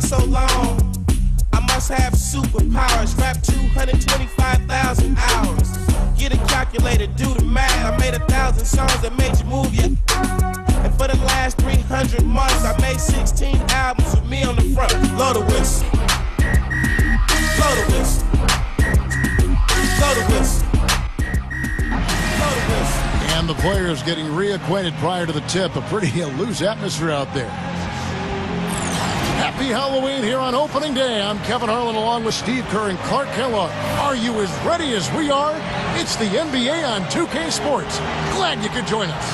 so long. I must have superpowers. Rap 225,000 hours. Get a calculator, do the math. I made 1,000 songs that made you move your. And for the last 300 months, I made 16 albums with me on the front. Blow the whistle. Blow the whistle. Blow the whistle. Blow the whistle. And the players getting reacquainted prior to the tip. A pretty loose atmosphere out there. Happy Halloween here on opening day. I'm Kevin Harlan along with Steve Kerr and Clark Kellogg. Are you as ready as we are? It's the NBA on 2K Sports. Glad you could join us.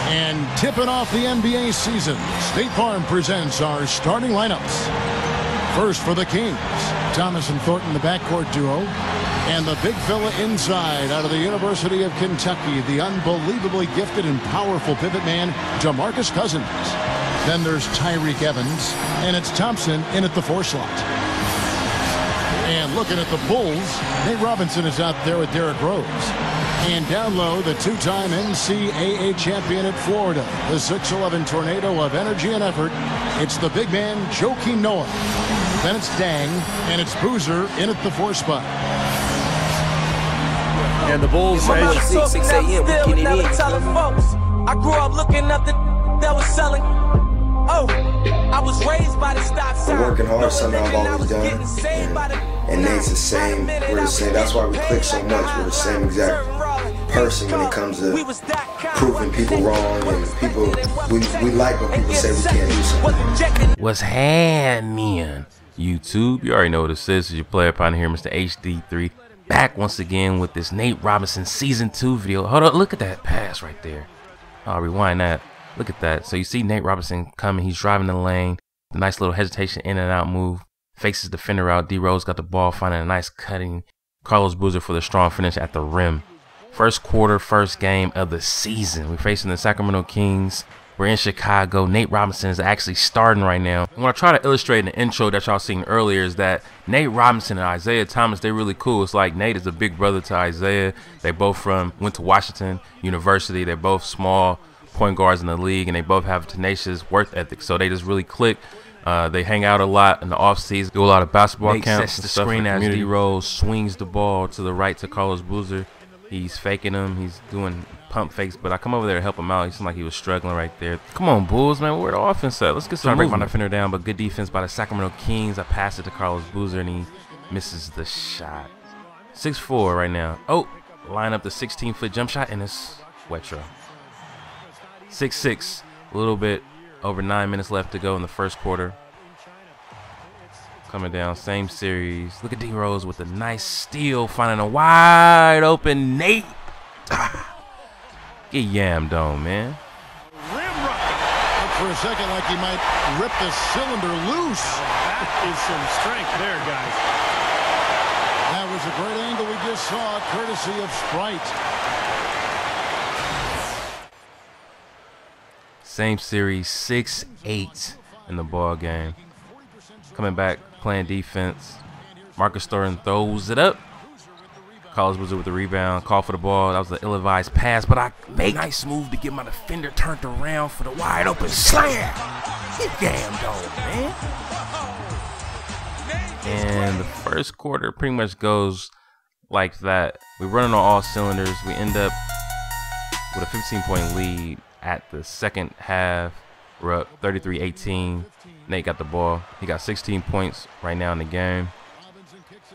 And tipping off the NBA season, State Farm presents our starting lineups. First for the Kings, Thomas and Thornton, the backcourt duo. And the big fella inside out of the University of Kentucky, the unbelievably gifted and powerful pivot man, JaMarcus Cousins. Then there's Tyreke Evans, and it's Thompson in at the 4 slot. And looking at the Bulls, Nate Robinson is out there with Derrick Rose. And down low, the two-time NCAA champion at Florida, the 6'11 tornado of energy and effort. It's the big man, Joakim Noah. Then it's Dang, and it's Boozer in at the 4 spot. And the Bulls, 6 a.m. I grew up looking up the that was selling. Oh, I was raised by the stop sign. We're working hard, something I've always done. And Nate's the same. We're the same. That's why we click so much. We're the same exact person when it comes to proving people wrong and people. We like when people say we can't do something. What's happening, YouTube? You already know what this is. It's your player partner here, MrHDIII. Back once again with this Nate Robinson Season 2 video. Hold up, look at that pass right there. I'll rewind that. Look at that. So you see Nate Robinson coming. He's driving the lane. The nice little hesitation in and out move. Faces defender out. D Rose got the ball, finding a nice cutting. Carlos Boozer for the strong finish at the rim. First quarter, first game of the season. We're facing the Sacramento Kings. We're in Chicago. Nate Robinson is actually starting right now. And what I try to illustrate in the intro that y'all seen earlier is that Nate Robinson and Isaiah Thomas, they're really cool. It's like Nate is a big brother to Isaiah. They both went to Washington University. They're both small point guards in the league, and they both have tenacious work ethic. So they just really click. They hang out a lot in the offseason, do a lot of basketball Nate camps. Sets the screen as D Rose swings the ball to the right to Carlos Boozer. He's faking him. He's doing pump fakes, but I come over there to help him out. He seemed like he was struggling right there. Come on, Bulls, man. Where the offense at? Let's get some break my defender down, but good defense by the Sacramento Kings. I pass it to Carlos Boozer, and he misses the shot. 6'4" right now. Oh, line up the 16-foot jump shot, and it's Wetro. 6'6", a little bit over 9 minutes left to go in the first quarter. Coming down, same series. Look at D Rose with a nice steal, finding a wide open Nate. Get yammed on, man. Rim rock. Looked for a second like he might rip the cylinder loose. That is some strength there, guys. That was a great angle we just saw, courtesy of Sprite. Same series, 6-8 in the ball game. Coming back, playing defense. Marcus Thornton throws it up. Carlos Boozer with the rebound, call for the ball. That was an ill-advised pass, but I made a nice move to get my defender turned around for the wide open slam. Get damned on, man. And the first quarter pretty much goes like that. We're running on all cylinders. We end up with a 15-point lead at the second half. We're up 33-18. Nate got the ball. He got 16 points right now in the game.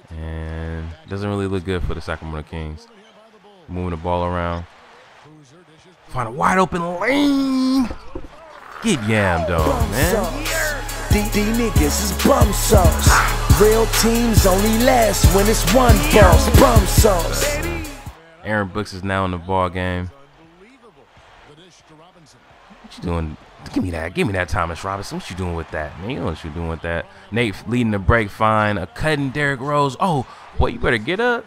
And it doesn't really look good for the Sacramento Kings. Moving the ball around. Find a wide open lane. Get yammed on, man. D niggas is bum sauce. Real teams only last when it's one boss. Bum sauce. Aaron Brooks is now in the ball game. What you doing? Give me that, Thomas Robinson. What you doing with that, man? You know what you doing with that. Nate leading the break, fine. A cutting Derrick Rose. Oh, boy, you better get up.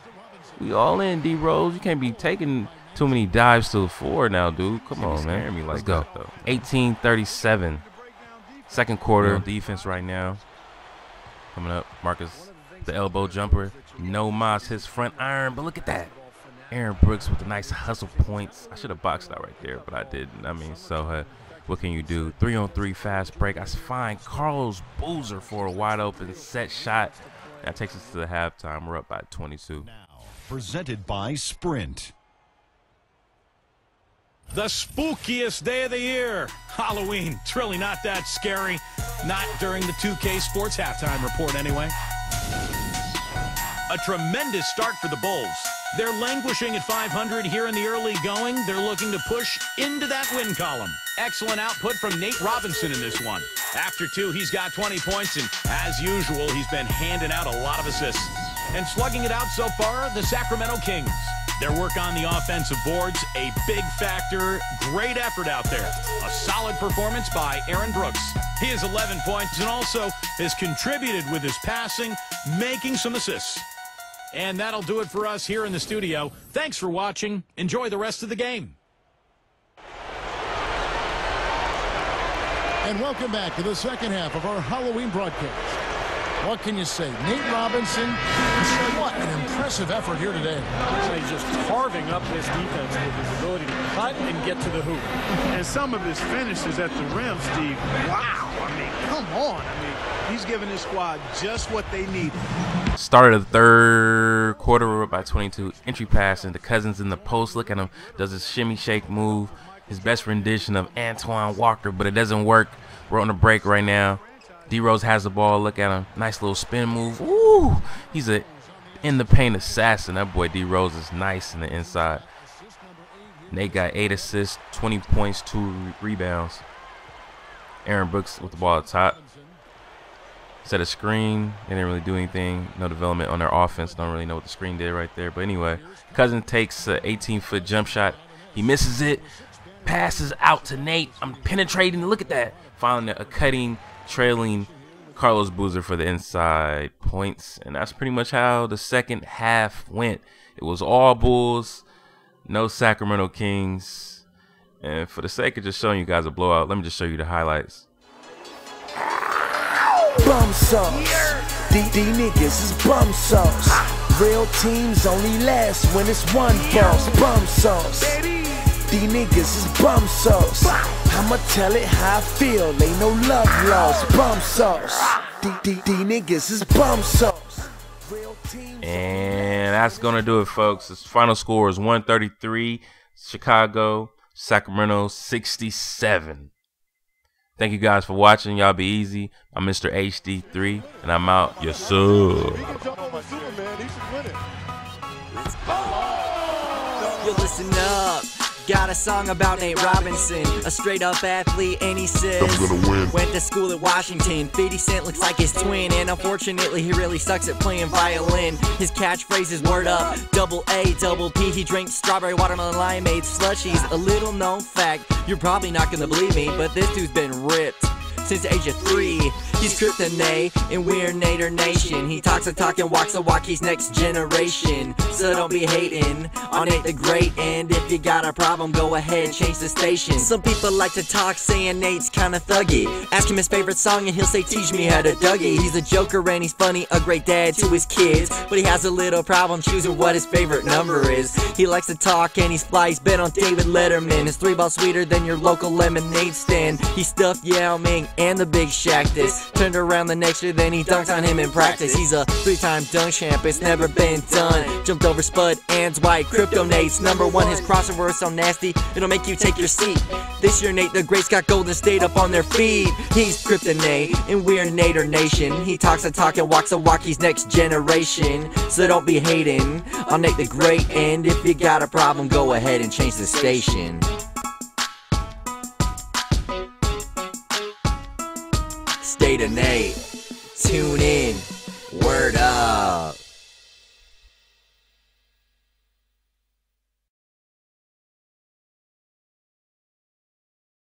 We all in, D Rose. You can't be taking too many dives to the floor now, dude. Come on, man. Let's go. 18-37. Second quarter defense right now. Coming up, Marcus, the elbow jumper. No mas, his front iron, but look at that. Aaron Brooks with the nice hustle points. I should have boxed out right there, but I didn't. I mean, so What can you do? 3-on-3 fast break. I find Carlos Boozer for a wide open set shot. That takes us to the halftime. We're up by 22. Now, presented by Sprint. The spookiest day of the year, Halloween. It's really not that scary. Not during the 2K Sports halftime report, anyway. A tremendous start for the Bulls. They're languishing at 500 here in the early going. They're looking to push into that win column. Excellent output from Nate Robinson in this one. After 2, he's got 20 points, and as usual, he's been handing out a lot of assists. And slugging it out so far, the Sacramento Kings. Their work on the offensive boards, a big factor. Great effort out there. A solid performance by Aaron Brooks. He has 11 points and also has contributed with his passing, making some assists. And that'll do it for us here in the studio. Thanks for watching. Enjoy the rest of the game. And welcome back to the second half of our Halloween broadcast. What can you say? Nate Robinson, what an impressive effort here today. He's just carving up this defense with his ability to cut and get to the hoop. And some of his finishes at the rim, Steve, wow. I mean, come on. I mean, he's giving his squad just what they need. Start of the third quarter, we're up by 22. Entry pass into Cousins in the post. Look at him. Does his shimmy shake move. His best rendition of Antoine Walker, but it doesn't work. We're on the break right now. D-Rose has the ball. Look at him. Nice little spin move. Ooh, he's a in the paint assassin. That boy D-Rose is nice in the inside. Nate got 8 assists, 20 points, 2 rebounds. Aaron Brooks with the ball at the top. Set a screen. They didn't really do anything. No development on their offense. Don't really know what the screen did right there. But anyway, Cousins takes an 18-foot jump shot. He misses it. Passes out to Nate. I'm penetrating. Look at that. Finally, a cutting, trailing Carlos Boozer for the inside points. And that's pretty much how the second half went. It was all Bulls, no Sacramento Kings. And for the sake of just showing you guys a blowout, let me just show you the highlights. Bum sauce. D niggas is bum sauce. Real teams only last when it's one boss. Bum sauce. D niggas is bum sauce. I'ma tell it how I feel. Ain't no love lost. Bum sauce. D niggas is bum sauce. And that's gonna do it, folks. The final score is 133. Chicago, Sacramento 67. Thank you guys for watching. Y'all be easy. I'm MrHDIII, and I'm out. Yes, sir. Yo, listen up. Got a song about Nate Robinson, a straight up athlete, and he says, I'm gonna win. Went to school at Washington, 50 Cent looks like his twin, and unfortunately he really sucks at playing violin. His catchphrase is word up, double A, double P. He drinks strawberry watermelon limeade slushies. A little known fact, you're probably not gonna believe me, but this dude's been ripped since the age of 3. He's kryptonite, and we're Nader Nation. He talks a talk and walks a walk, he's next generation. So don't be hating on Nate the Great, and if you got a problem, go ahead, change the station. Some people like to talk, saying Nate's kinda thuggy. Ask him his favorite song and he'll say, teach me how to Dougie. He's a joker and he's funny, a great dad to his kids, but he has a little problem choosing what his favorite number is. He likes to talk and he's fly, he's been on David Letterman. His 3-ball sweeter than your local lemonade stand. He stuffed Yao Ming and the Big Shaq this. Turned around the next year, then he dunked on him in practice. He's a 3-time dunk champ, it's never been done. Jumped over Spud and Dwight, Crypto Nate's #1. His crossover is so nasty, it'll make you take your seat. This year Nate the Great's got Golden State up on their feet. He's Kryptonite, and we're Nader Nation. He talks a talk and walks a walk, he's next generation. So don't be hating on Nate the Great, and if you got a problem, go ahead and change the station. Stay to Nate. Tune in.